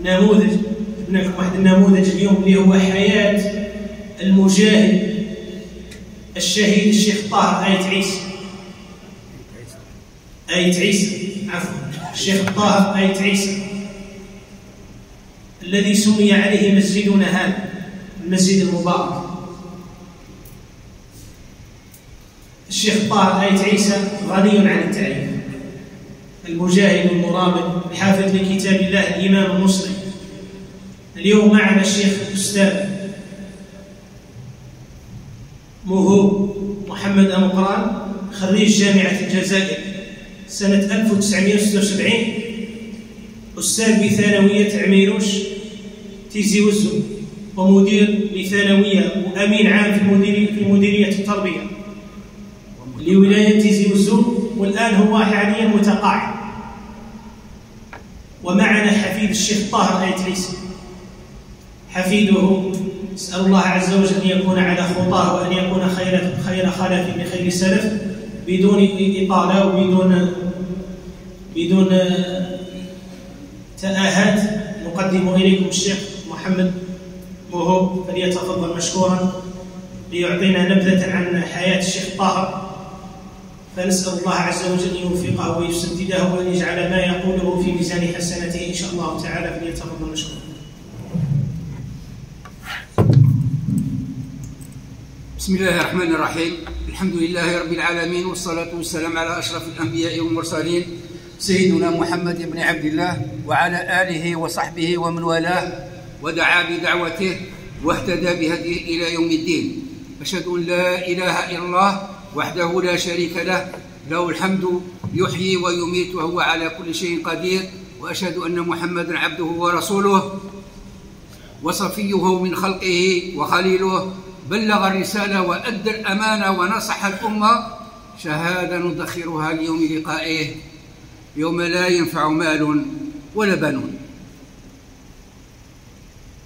نموذج، جبنا لكم واحد النموذج اليوم اللي هو حياة المجاهد الشهيد الشيخ طاهر آية عيسى الشيخ طاهر آية عيسى الذي سمي عليه مسجدنا هذا المسجد المبارك. الشيخ طاهر آية عيسى غني عن التعريف، المجاهد المرابط الحافظ لكتاب الله الإمام المسلم. اليوم معنا الشيخ الأستاذ موهوب محمد أمقران، خريج جامعة الجزائر سنة 1976، أستاذ بثانوية عميروش تيزي وزو، ومدير لثانوية وأمين عام في مديرية التربية لولاية تيزي وزو، والآن هو حاليا متقاعد. ومعنا حفيد الشيخ طاهر آية عيسى، حفيده نسأل الله عز وجل أن يكون على خطاه وأن يكون خير خلف بخير سلف، بدون إطالة وبدون تآهات. نقدم إليكم الشيخ محمد موهوب، فليتفضل مشكورا ليعطينا نبذة عن حياة الشيخ طاهر، فنسأل الله عز وجل أن يوفقه ويسدده وأن يجعل ما يقوله في ميزان حسناته إن شاء الله تعالى، فليتفضل مشكورا. بسم الله الرحمن الرحيم، الحمد لله رب العالمين، والصلاة والسلام على أشرف الأنبياء والمرسلين سيدنا محمد بن عبد الله وعلى آله وصحبه ومن والاه ودعا بدعوته واهتدى بهديه إلى يوم الدين. أشهد أن لا إله إلا الله وحده لا شريك له، له الحمد يحيي ويميت وهو على كل شيء قدير، وأشهد أن محمدا عبده ورسوله وصفيه من خلقه وخليله، بلغ الرسالة وأدى الأمانة ونصح الأمة، شهادة ندخرها ليوم لقائه يوم لا ينفع مال ولا بنون.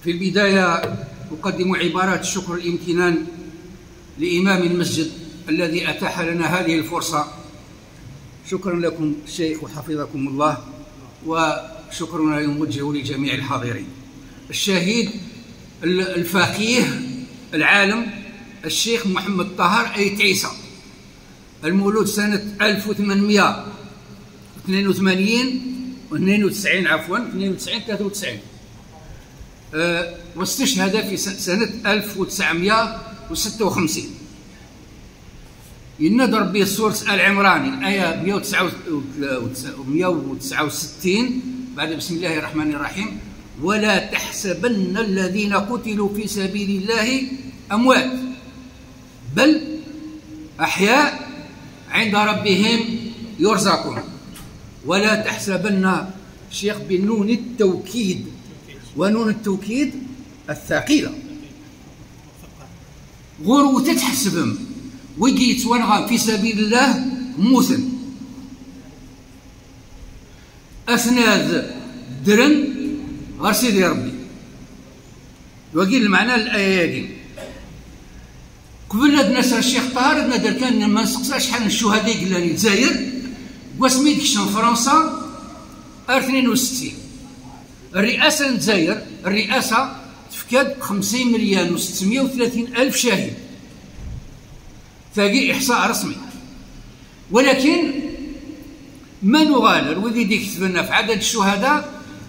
في البداية أقدم عبارات الشكر والامتنان لإمام المسجد الذي أتاح لنا هذه الفرصة. شكرا لكم الشيخ وحفظكم الله، وشكرنا يوجه لجميع الحاضرين. الشهيد الفقيه العالم الشيخ محمد طاهر آية عيسى، المولود سنة 1892 واستشهد في سنة 1956. ينذر به سورة آل عمران الآية 169 بعد بسم الله الرحمن الرحيم: ولا تحسبن الذين قتلوا في سبيل الله أموات بل أحياء عند ربهم يرزقون. ولا تحسبن الشيخ بنون التوكيد، ونون التوكيد الثقيلة غرو تتحسبهم وجيت ونغام في سبيل الله موثن أسناد درن غير سيدي ربي. وقيل المعنى الآية دي قبل نسر الشيخ طاهر نادر كان ما نسقسا شحال من الشهداء قلاني الجزائر واسميت كشان فرنسا 62 الرئاسة الجزائر، الرئاسة تفكاد 50,630,000 شهيد، ثاقي إحصاء رسمي. ولكن ما نغالر وذي ديك كتبنا في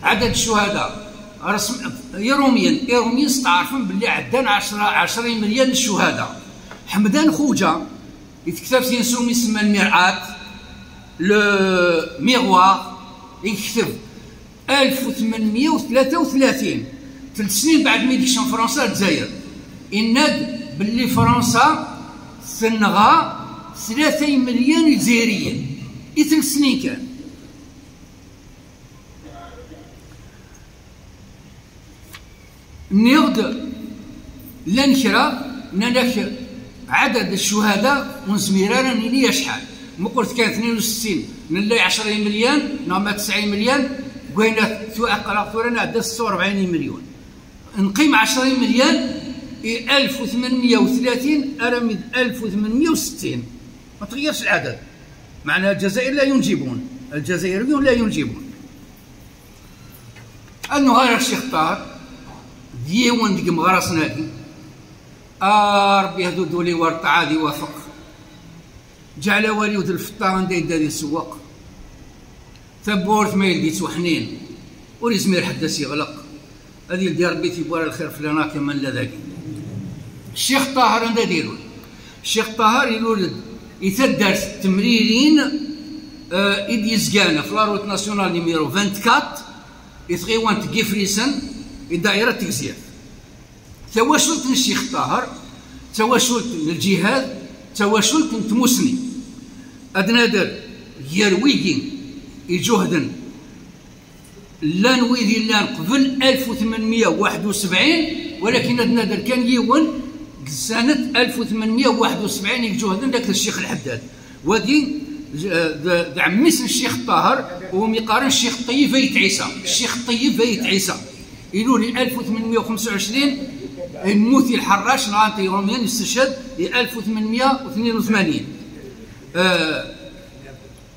عدد الشهداء رسم يوميا استعرفون باللي عدنا 20 مليون الشهداء. حمدان خوجة يكتب سينسوم يسمى المرآة لو ميغوار، يكتب 1833 3 سنين بعد ما يديكشن فرنسا الجزائر يناد باللي فرنسا ثنغى 3 مليون جزائريين 3 سنين كان. نيغد لنكرا ناناك عدد الشهداء ونزميرانا نيني شحال ما قلت كان 62 نلاقي 10 مليون نعم 90 مليون قوينا اقرا ثورنا عندها 46 مليون نقيم 10 مليون 1830 ارمد 1860 ما تغيرش العدد. معناها الجزائر لا ينجبون، الجزائريون لا ينجبون. أنه غير الشيخ طاهر ديوان ديك مغرسنا دي ربي هدو دولي ورطة عادي وافق جعل وليود الفطان دا يدي السواق ثبورت ما يلدي توحنين وريزمير حداس يغلق هذه اللي ربي تيبوار الخير فلانا كما لا ذاك الشيخ طاهر عندها ديرو الشيخ طاهر يولد يتدرس تمريرين إيد يزقانا في لاروت ناسيونال نيميرو 24 يتغيوان تقفريسن الدائرة تكزير تواشلت للشيخ طاهر تواشلت للجهاد تواشلت نتموسني أدنادر يرويجي يجهدن لان ويدي لان قبل 1871 ولكن أدنادر كان يون سنة 1871 يجهدن ذاك الشيخ الحداد ودي عميس الشيخ طاهر وهم يقارن الشيخ طيب فايت عيسى الشيخ طيب فايت عيسى يقولوا لي 1825 يموت الحراش نهار يوميا يستشهد 1882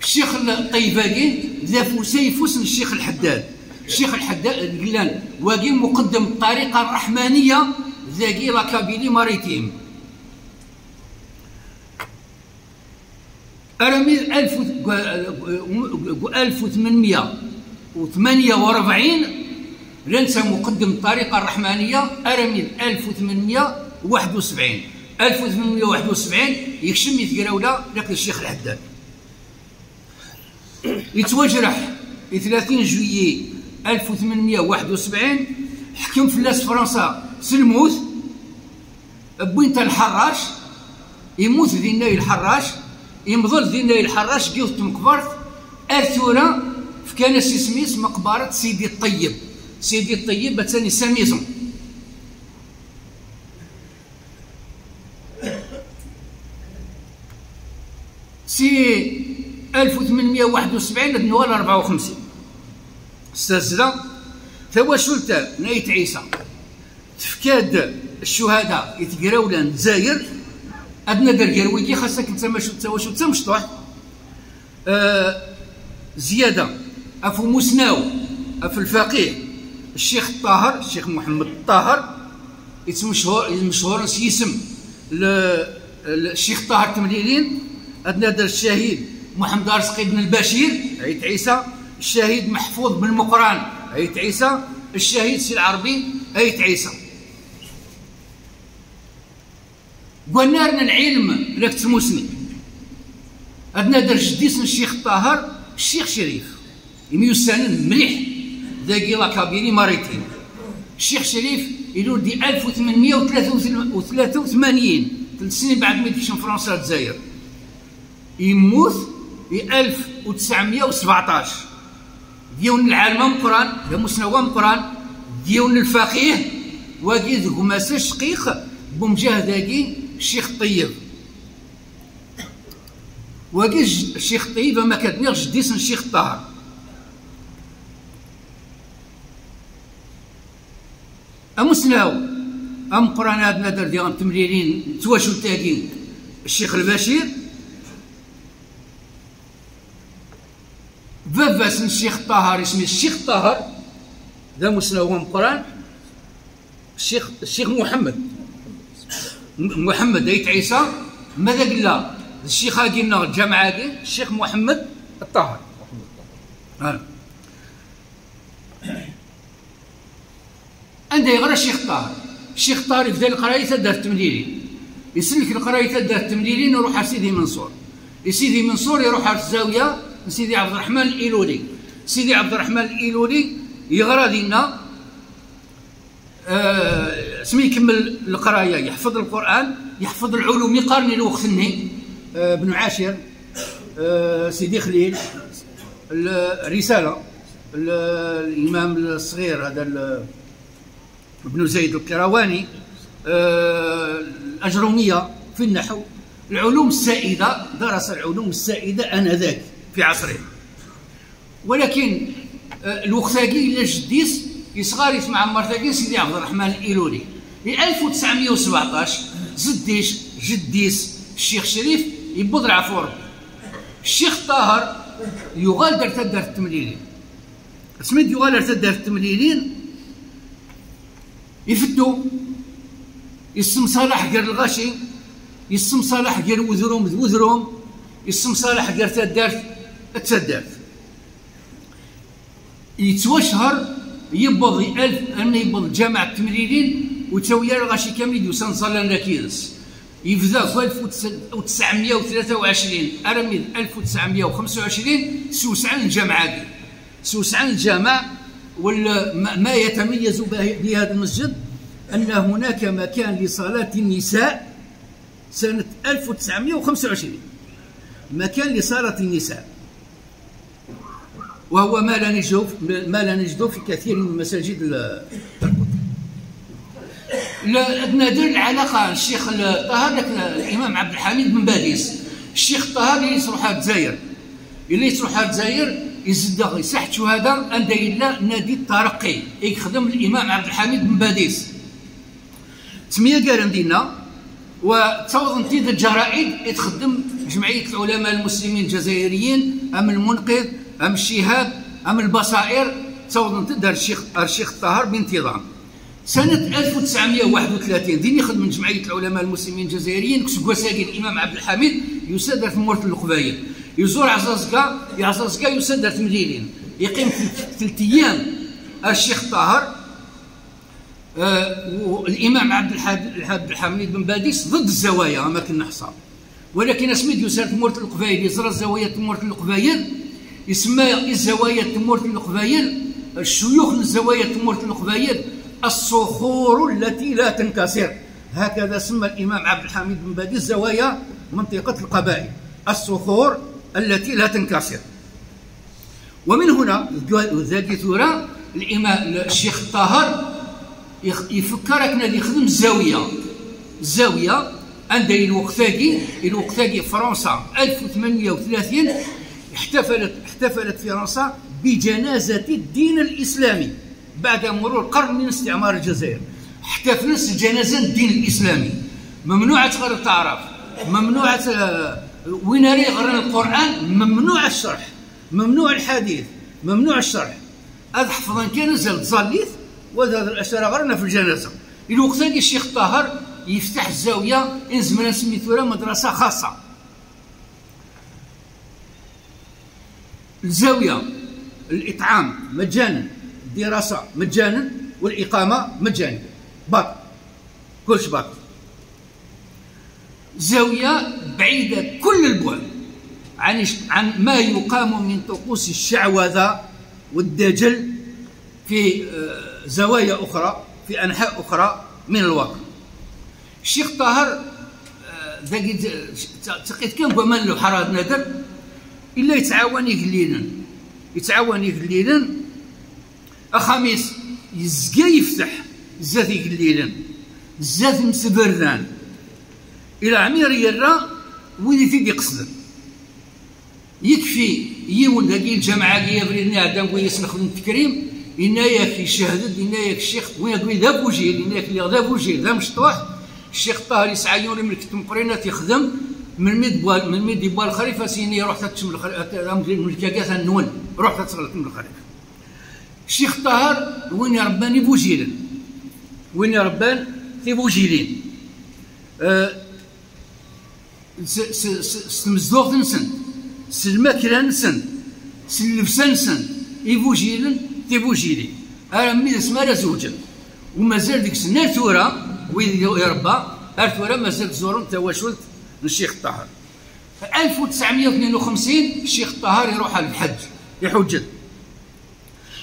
الشيخ الطيباقي ذا سيفوس الشيخ الحداد الشيخ الحداد قلان واقي مقدم الطريقه الرحمانيه ذاكي لاكابيلي ماريتيم أرمي 1848 لنسى مقدم الطريقة الرحمانية أرمي 1871 يكشم يتقراولا لك الشيخ الحداد يتوجرح 30 جويي 1871 حكم فلاس فرنسا سلموت بوينتا الحراش يموت ذي الحراش يمضل ذي الحراش قيوت مقبرت أرثورا فكان سميس مقبرة سيدي الطيب سيدي الطيب بتاني سميزم سي 1871 لنوال 54 استاذنا تواشلتا نايت عيسى تفكاد الشهداء يتقراو لان الجزائر أدنى درجة ويجي خاصك تواشلتا مشطوح زيادة أفو مسناو أفو الفقيه الشيخ الطاهر الشيخ محمد الطاهر مشهور اسم الشيخ طاهر تمليلين أدنى در الشهيد محمد رزقي بن البشير عيت عيسى الشهيد محفوظ بن مقران عيت عيسى الشهيد سي العربي عيت عيسى قلنا لنا العلم لك تموسني أدنى در جديس الشيخ طاهر الشيخ شريف يميوسانن مليح ذاكي لاكابيري ماريتين الشيخ شريف يلول دي 1883 ثلاث سنين بعد ما يدخل فرنسا الجزائر يموت في 1917 ديون العالمة مقران لمسنوى مقران ديون الفقيه واقي ذو ماسا شقيق بمجاه ذاكي الشيخ الطيب واقي الشيخ الطيب ما كتنيغ جديس الشيخ الطاهر أمسناو أم قران هاد نادر ديال تمريرين تواشو تاكين الشيخ البشير باباس الشيخ الطاهر اسمه الشيخ الطاهر ذا مسناو أم قران الشيخ محمد عيت عيسى ماذا قلنا الشيخ قلنا الجامعة الشيخ محمد الطاهر عنده يغرى الشيخ الطاهر الشيخ الطاهر يبدا القراية دار التمليلين يسلك القراية دار التمليلين ويروح على سيدي منصور سيدي منصور يروح على الزاوية سيدي عبد الرحمن الإيلولي سيدي عبد الرحمن الإيلولي يغرى دينا سمي يكمل القراية يحفظ القرآن يحفظ العلوم يقارن الوقت النهي بن عاشر سيدي خليل الرسالة الإمام الصغير هذا ابن زيد القيرواني الأجرومية في النحو العلوم السائدة درس العلوم السائدة آنذاك في عصره ولكن الوقتاكي إلا جديس يصغر يسمع مرتاكي سيدي عبد الرحمن الإيلولي في 1917 زديش جديس الشيخ شريف يبوض العفور الشيخ طاهر يغال دار التمليلي سميت يغالر تدار التمليلين يفتو يسم صالح قال الغاشي، يسم صالح قال وذروم، يسم صالح قال تدارت يتوشهر يبض يبض جامعة التمريرين وتسوي الغاشي كامل يوصل صلى كيرس يبدا في 1923 ارمي 1925 سوسعان الجامعة سوسعان الجامع. ما يتميز بهذا المسجد أن هناك مكان لصلاة النساء سنة 1925، مكان لصلاة النساء، وهو ما لا نجده في كثير من المساجد القطر. نادر العلاقة الشيخ طه الإمام عبد الحميد بن باديس، الشيخ طه اللي يصروح الجزائر يزدغ يساحت شهداء أن داير نادي الترقي يخدم الإمام عبد الحميد بن باديس تسمية قال مدينة، وتصوض نتيجة الجرائد يتخدم جمعية العلماء المسلمين الجزائريين أم المنقذ أم الشهاب أم البصائر، تصوض نتيجة الشيخ الطاهر بانتظام. سنة 1931 دين يخدم من جمعية العلماء المسلمين الجزائريين كسكواساكي الإمام عبد الحميد يسادر في مورة القبايل، يزور عزازكا يسادر تمليلين، يقيم 3 أيام الشيخ طاهر والإمام عبد الحميد بن باديس ضد الزوايا ما كنا حصار، ولكن اسميت يسار مورة القبايل يزرى الزوايا مورة القبايل يسمى الزوايا مورة القبايل الشيوخ الزوايا مورة القبايل الصخور التي لا تنكسر، هكذا سمى الإمام عبد الحميد بن باديس زوايا منطقة القبائل الصخور التي لا تنكسر. ومن هنا ذاك ثورة الإمام الشيخ الطاهر يفكرك نادي يخدم الزاوية عند الوقتاكي فرنسا 1830 احتفلت فرنسا بجنازة الدين الإسلامي بعد مرور قرن من استعمار الجزائر، احتفلت بجنازة الدين الإسلامي، ممنوعة غير التعرف، ممنوعة وين يقرأ القرآن، ممنوع الشرح، ممنوع الحديث، ممنوع الشرح. هذا حفظا كان نزل تصليت وهذا الأشياء غرنا في الجنازة. الوقت هذا الشيخ طاهر يفتح الزاوية إنزمنا سميتوها مدرسة خاصة. الزاوية الإطعام مجانا، الدراسة مجانا، والإقامة مجانا، باطل كلش باطل. زاوية بعيدة كل البعد عن ما يقام من طقوس الشعوذة والدجل في زوايا أخرى في أنحاء أخرى من الواقع. الشيخ طاهر تقيت كان بمان له حراد نادر إلا يتعاون يقليلا أخاميس يزقى يفتح زاد يقليلا زاد مسبردان إلى عمير يرى ويدي فيك يقصد يكفي يون ذاك الجماعة اللي يبرينا عندهم ويسمح لهم التكريم إنا ياك يشهد إنا ياك الشيخ وين يقول ذا بوجيل إنا ياك اللي ذا بوجيل ذا مشطوح. الشيخ طاهر يسعى يوم من التمقرينات يخدم من ميد يبوال الخريفة سيني رحت تشم الكاكاث النون رحت تشغل من الخريفة. الشيخ طاهر وين يرباني بوجيل وين يربان في بوجيلين سمزدوغ نسن سلماكرا نسن سلفسا نسن يبوجيلن تيبوجيلي أرمي اسمها زوجا ومازال ديك السنة ثورة وين يربى ثورة مازال زورن تواشلت للشيخ طاهر. في 1952 الشيخ طاهر يروح على الحج يحج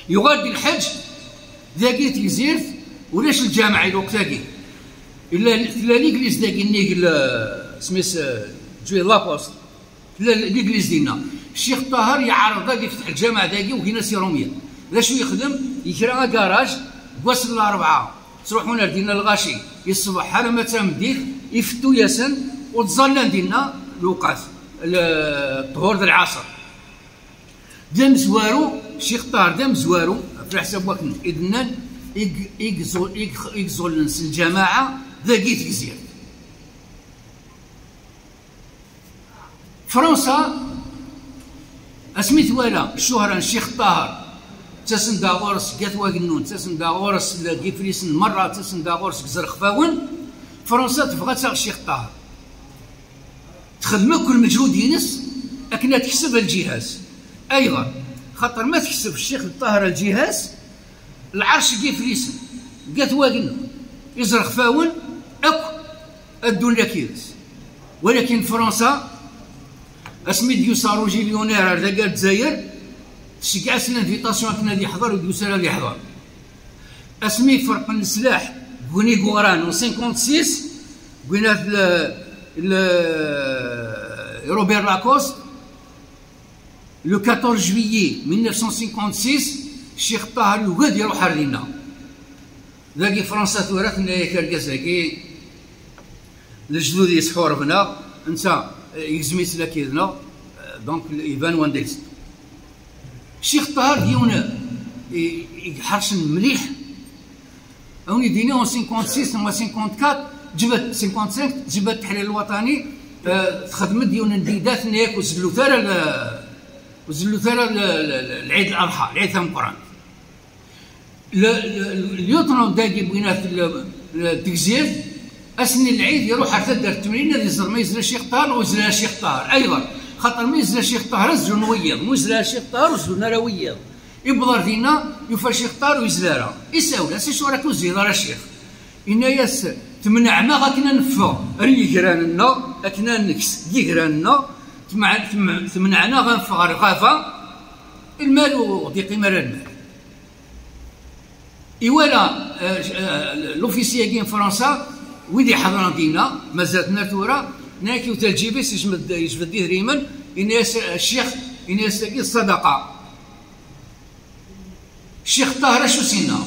يغادي الحج ذاكي تيزيرت ولاش الجامعة الوقتاكي إلا ليكليز داكي نيك سميس جوي لابوست ليكليز دينا. الشيخ طاهر يعرض ذاك يفتح الجامعة ذاكي وهنا سيرومية لاشو يخدم يكرا كراج بواصل الأربعة تروحونا دينا الغاشي يصبح حالا ما تمديك يفتو ياسن وتظلن دينا الوقات الطهور ذا العصر دام زوارو الشيخ طاهر دام زوارو في حساب وقت إذن يقزول نس الجماعة ذاكي تكزير. فرنسا اسميت والا الشهرة الشيخ طاهر تسن دا غورس كات واقنون تسن دا غورس كيفريسن مره تسن دا غورس كزرق فاون فرنسا تبغى تاع الشيخ طاهر تخدم كل مجهود ينس اكنا تكسب الجهاز ايضا خاطر ما تكسب الشيخ الطاهر الجهاز العرش كيفريسن كات واقنون يزرق فاون اكو الدنيا كيرس ولكن فرنسا اسمي ديو ساروجي ليونير هذا قال الجزائر تشجع سنا انفيتاسيون كنا اللي يحضر وديو سنا اللي يحضر اسمي فرق السلاح بوني غوران 56 بين روبير لاكوست لو 14 جويي 1956 الشيخ طاهر يقعد يروح علينا ذاكي فرنسا تورثنا ياك الكازاكي الجدود يسحور بنا انت يزميت لك يدنا دونك ايفان وانديلز الشيخ طاهر ديونا يحرشن مليح اوني دينا 56 و 54 جبت 55 جبت التحرير الوطني تخدمت ديونا نديدات نياك وزلوثاره العيد الاضحى العيد ثم قران اليوتنون داكي بينات التكزير اسني العيد يروح حتى دار التمرين اللي يزر ما يزرى الشيخ طاهر ويزرى الشيخ طاهر ايضا خاطر ما يزرى الشيخ طاهر زلو نويض مو يزرى الشيخ طاهر وزلو نرويض يبضر فينا يوفى الشيخ طاهر ويزرى يساوي سي شو راك وزيد راه الشيخ إنا ياس تمنع ما غاكنا نفا ريكراننا اكنا نكس يكراننا تمنعنا غنفغ رغافه المال ودي قيمه المال إيوالا لوفيسيا كاين فرنسا ويدي حضرنا دينا مازالتنا ثورة ناكي وتالجيبيس يجبد ديه ريمن إناس الشيخ إناس الصدقة الشيخ طاهر شو سينا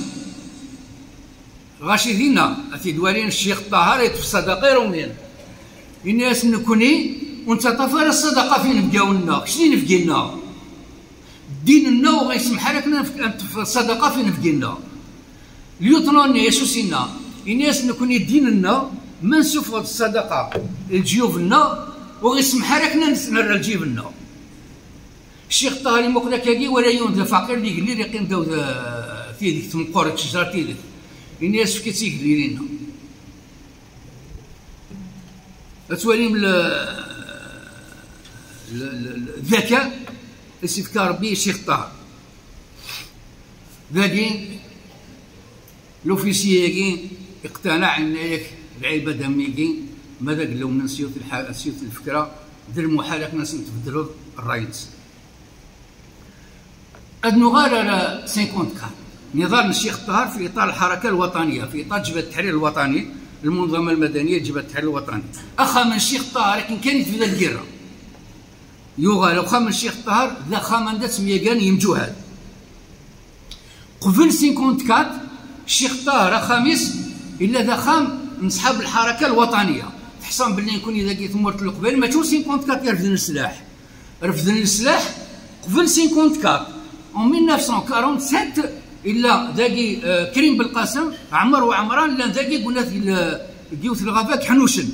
غاشي دينا أتي دوالين الشيخ طاهر يتف الصدقة رومين إناس نكوني وانت طفر الصدقة فين بقاونا شنو نفقينا ديننا وغيسمح لك نتف الصدقة فين نفقينا اليوتنون يا شو سينا الناس نكون ديننا ما نسوفوا الصدقه لجيوبنا وغيسمح لك نرى لجيبنا الشيخ طاهر مقنا كاكي ولا يوم فقير اللي قال لي قيم داو في ديك تمقور الشجره تيدك الناس فكيت يقول لنا اتواليم الذكاء استذكار به الشيخ طاهر ذاكي لوفيسياكي اقتنع ان ياك العيبه دميكي ماذا قالوا من سيوت الفكره دير المحال ناس نتبدلوا الراينس ادنغال على 54 نضال الشيخ طاهر في اطار الحركه الوطنيه في اطار جبهه التحرير الوطني المنظمه المدنيه جبهه التحرير الوطني اخا من الشيخ طاهر لكن كانت في ذا القره يوغا لو خا من الشيخ طاهر ذا خامندات سميكان يمجوهاد قبل 54 الشيخ طاهر خامس الا ذا خام من صحاب الحركه الوطنيه تحسن باللي نكون اذا كي ثمرت القبيل ما تشوف 54 رفضن السلاح رفضن السلاح قبل 54 و 1947 الا ذاكي كريم بالقاسم عمر وعمران لا ذاكي قلنا في قيوت الغابات حنوشن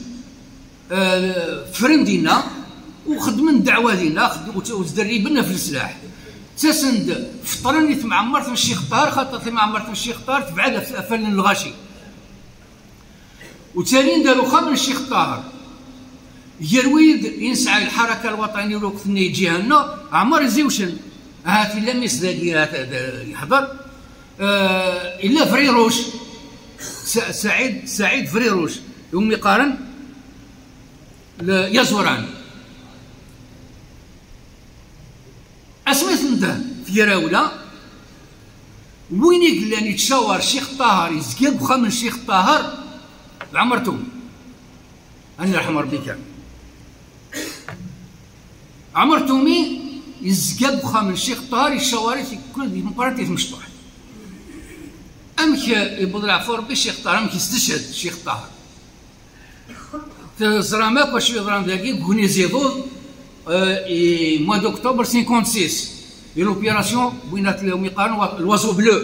فرندينا وخدمنا الدعوه ديالنا وتدربنا في السلاح تسند فطرني ثم عمرت الشيخ طاهر خاطر ثم عمرت الشيخ طاهر تبعد فن الغاشي وتالين داروا خامن الشيخ طاهر يرويد ينسعى الحركه الوطنيه الوقت اللي يجي لنا عمر يزيوشن هاتي لمس ذاكي يحضر الا فريروش سعيد فريروش يوم يقارن يزوران اسميت انت في راوله وين يقول لي تشاور الشيخ طاهر يزكاب خامن الشيخ طاهر عمرتهم أنا يرحم ربي كان عمرتومي يزكاب خامن الشيخ طاهر الشوارع كل دي مقارنة مشطوح أمك يبضل عفو ربي الشيخ طاهر أمك يستشهد الشيخ طاهر تزرامك واش يضرام ذاكي كوني زيدو mois d'octobre 56 l'opération بينات اليوم يقارنوا الوازو بلو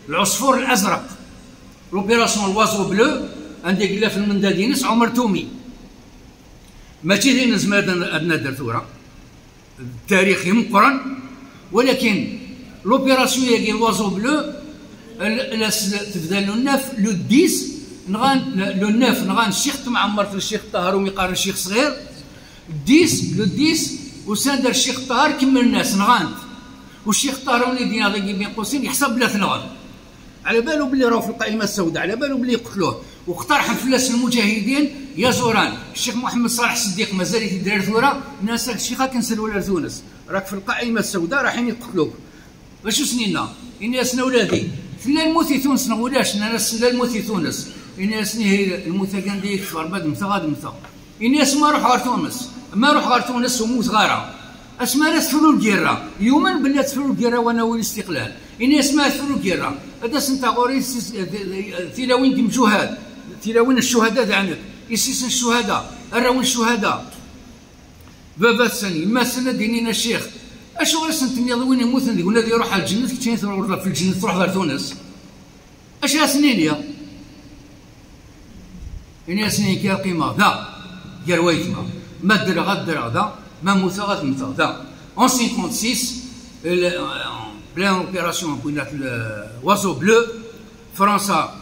العصفور الازرق لوبيراسيون الوازو بلو عندي قلا في المندادينس عمر تومي ماشي دين زمان عندنا درتورا التاريخ مقرن ولكن لوبيراسيون ياكي لوازو بلو تبدا لو 9 لو 10 نغان لو 9 نغان الشيخ معمر الشيخ طاهر وميقارن الشيخ صغير 10 لو 10 وساندر الشيخ طاهر كمل الناس نغانت والشيخ طاهر وليدينا ضيق بين قوسين يحسب بلا تنغان على بالو بلي راهو في القائمه السوداء على بالو بلي يقتلوه واقترح فلاس المجاهدين يا زوران الشيخ محمد صالح الصديق مازال يدير ثوره الناس الشيخ كنسلوا ولا تونس راك في القائمه السوداء رايحين يقتلوك باش سنينا اني اسنا ولادي لا الموت تونس نقولاش الناس لا الموت تونس اني اسني الموت كان ديك في غربه متى غاد متى اني اسما روح غير تونس ما روح غير تونس وموت غاره اسما ناس تفلوا الجيره يوما بلا تفلوا الجيره وانا والاستقلال اني اسما تفلوا الجيره هذا سنتا غوري تلاوين كم جهاد تلاوين الشهداء تاعنا يسيس الشهداء الراوين الشهداء بابا سني ما سنه دينينا الشيخ اش غير سنتني وين يموت نقول له يروح على الجنه كي تروح في الجنه تروح غير تونس اش سنين يا اني سنين كي القيمه ذا ديال ويتما ما دير غدر ذا ما موت غتموت ذا اون 56 بلان اوبيراسيون بينات وازو بلو فرنسا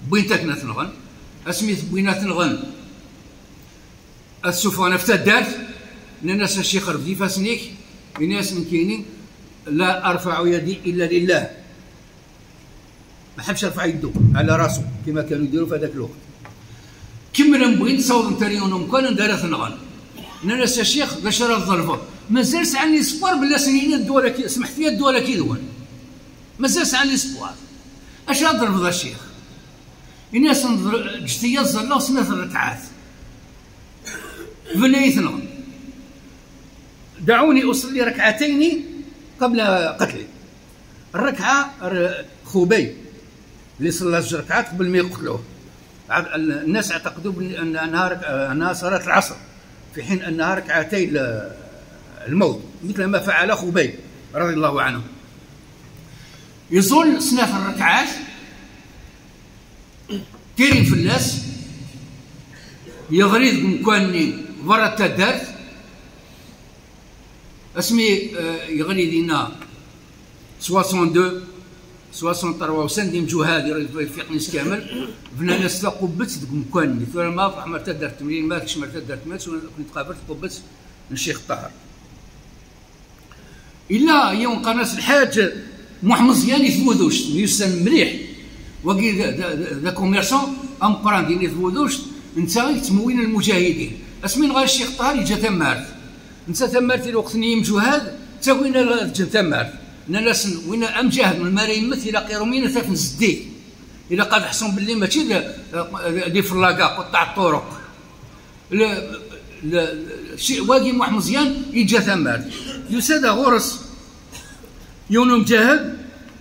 بوينتك نتنغن اسميت بوينات نغن السفانه في دارت الناس الشيخ ربي فاسنيك الناس من كاينين لا ارفع يدي الا لله ما حبش يرفع يده على راسه كما كانوا يديروا في هذاك الوقت كمل نبغي نصور نتريونهم كان دارت نغن الناس الشيخ باش راه الظلفه مازال سعني سبور بلا سنين الدوله كي سمحت لي الدوله كي دول مازال سعني سبور اش نضرب ذا الشيخ الناس جتيه الزله وسمعت الركعات فنيت نغن دعوني أصلي ركعتين قبل قتلي الركعة خوبي اللي صلى 2 ركعات قبل ما يقتلوه الناس اعتقدوا أنها صلاة العصر في حين أنها ركعتي الموت مثل ما فعل خوبي رضي الله عنه يظل سنة الركعات تيرين فلاس يغريد مكواني برا التدارت اسمي يغني دينا 62 63 وسندي جهاد يرفقني كامل بنا ناس قبت مكاني ثم ما فرح مرتا درت تمرين ما كش مرتا درت مات كنت قابلت قبت الشيخ طاهر الا يوم قناص الحاج محمد زيان يثبودوش يسن مليح وكي ذا كوميرسون ام قران ديني يثبودوش انت تموين المجاهدين اسمين غير الشيخ طاهر يجا تمارت انت تمارتي الوقت نيم جهاد تا وين تمارت ناس وين ام جاهد من المرايم الى قيرومين تا نزدي الى قاد حسن باللي ماشي دي فلاكا قطع الطرق لا شيء واقي محمد زيان يجا تمارت يساد غرس يونو مجاهد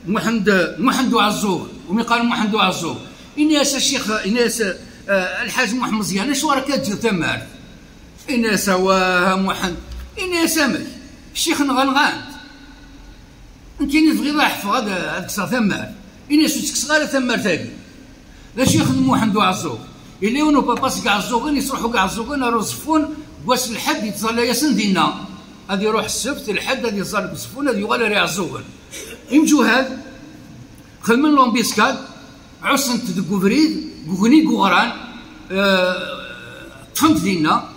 محمد عزوق ومن قال محمد عزوق الناس الشيخ الناس الحاج محمد زيان اش راك تجي تمارت الناس واها محمد الناس مال الشيخ نغنغان كاين في غير حفظ هذاك ثمار الناس صغار ثمار تاعي باش يخدموا حمدو عزوق اللي ونو باباس كاع الزوقين يصرحوا كاع الزوقين راه زفون واش الحد يتظل ياسن دينا هذا يروح السبت الحد هذا يظل بزفون هذا يغال راه الزوقين يمجو هاد خدمن لومبيسكاد عصن تدكوفريد كوغني كوغران طفنت دينا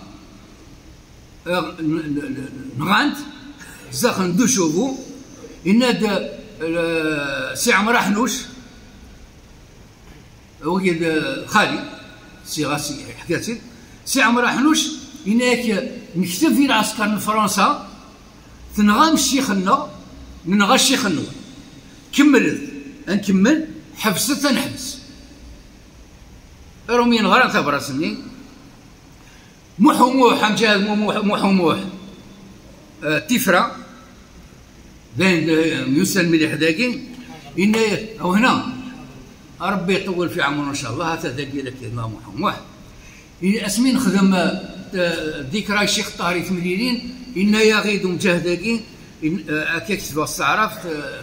نغانت زاخن دو شوفو إناد سي عمر حنوش وكيد خالي سي غاسي حكاتي سي عمر حنوش إناك نكتب في العسكر من فرنسا تنغام الشيخنا ننغى الشيخنا كملت نكمل حبست نحبس رومين غير تبرا سنين موح وموح امجاد موح وموح تفرا بين يسلم مليح داكي إن أو هنا ربي يطول في عمره إن شاء الله هتدقي لك يا موح وموح اسمين خدم ذكرى الشيخ طاهر ثمانينين إن يغيد مجاهداكي أكيد الصعرف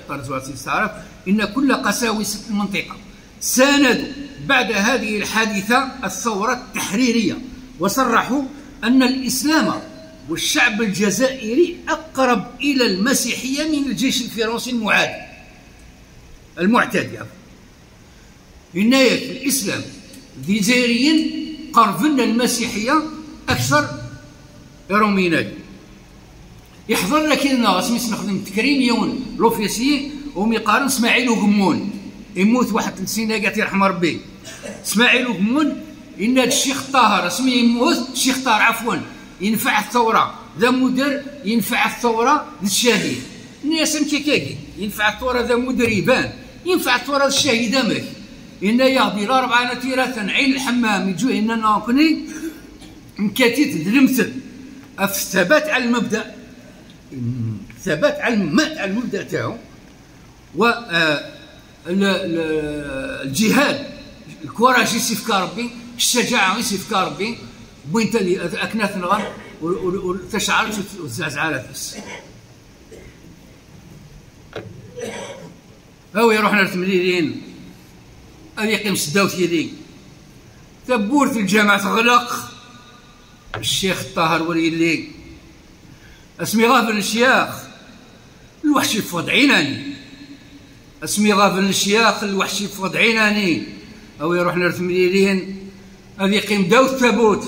طرزوات الصعرف إن كل قساوسة المنطقة ساندوا بعد هذه الحادثة الثورة التحريرية وصرحوا أن الإسلام والشعب الجزائري أقرب إلى المسيحية من الجيش الفرنسي المعتدي. هنايا في الإسلام الجزائريين قربنا المسيحية أكثر رومينات. يحضر لك هنا سميت نخدم تكريميون لوفيسي وميقارن اسماعيل وقمون يموت واحد 3 سنين قاعد يرحم ربي. اسماعيل وقمون إن الشيخ طاهر اسمه يموت الشيخ طاهر عفوا ينفع الثورة ذا مدر ينفع الثورة للشهيد. الناس مكيكاكي ينفع الثورة ذا مدر يبان ينفع الثورة للشهيد أمك. إن يغدي لا 4 نتيرة عين الحمام يجو إن ناكني مكاتيت المثل الثبات على المبدأ الثبات على المبدأ تاعو و الجهاد الكوراج يسيف كربي الشجاعة يسيف كربي بوينت اللي أكنات نغر وتشعرت وتزعزعات بس. هاو يروحنا للتمريرين هذه يقيم 36 تبورت الجامعة تغلق. الشيخ طاهر ولي اللي اسمي غافل الشياخ الوحش يفض عيناني اسمي غافل الشياخ الوحش يفض عيناني. أو يروحنا للتمريرين هذه يقيم داوت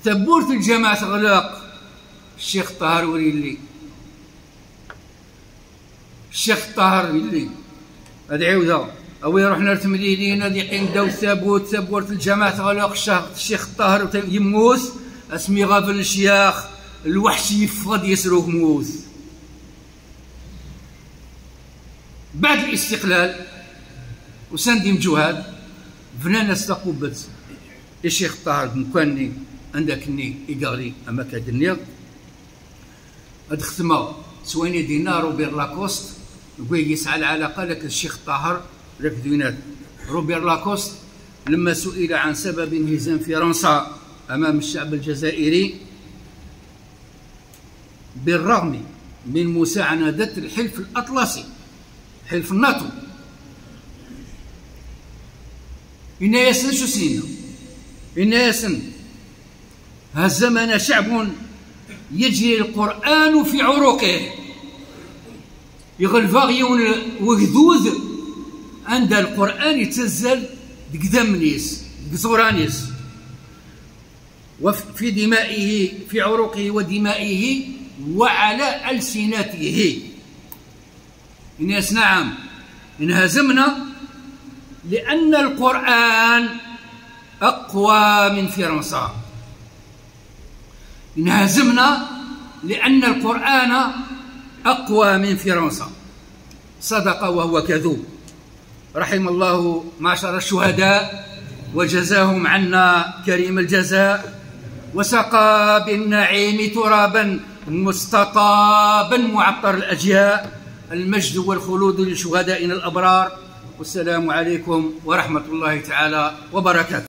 تبورت الجامعة تغلق. الشيخ طاهر ولي اللي الشيخ طاهر اللي هذه عوده. أو يروحنا للتمريرين هذه يقيم داوت تبورت الجامعة تغلق. الشيخ طاهر يموت اسمي غافل الشياخ الوحش يفقد يسروه موت. بعد الاستقلال وسندي مجوهد فنانا استقبت الشيخ طاهر مكاني عندكني إيقاري أما كادنيا هاد ختمة سويني دينار روبير لاكوست نقول يسعى العلاقة لك الشيخ طاهر لك دينار روبير لاكوست لما سئل عن سبب انهزام فرنسا أمام الشعب الجزائري بالرغم من مساندة الحلف الأطلسي حلف الناتو إن ياسن شو سينا إن ياسن هزمنا شعب يجري القرآن في عروقه يغلفاغيون وغذوذ عند القرآن يتزل قدام نيس قصورانيس وفي دمائه في عروقه ودمائه وعلى ألسنته. الناس نعم انهزمنا لأن القرآن أقوى من فرنسا. انهزمنا لأن القرآن أقوى من فرنسا. صدق وهو كذوب. رحم الله معشر الشهداء وجزاهم عنا كريم الجزاء وسقى بالنعيم ترابا مستطابا معطر الأجياء. المجد والخلود لشهدائنا الأبرار. والسلام عليكم ورحمة الله تعالى وبركاته.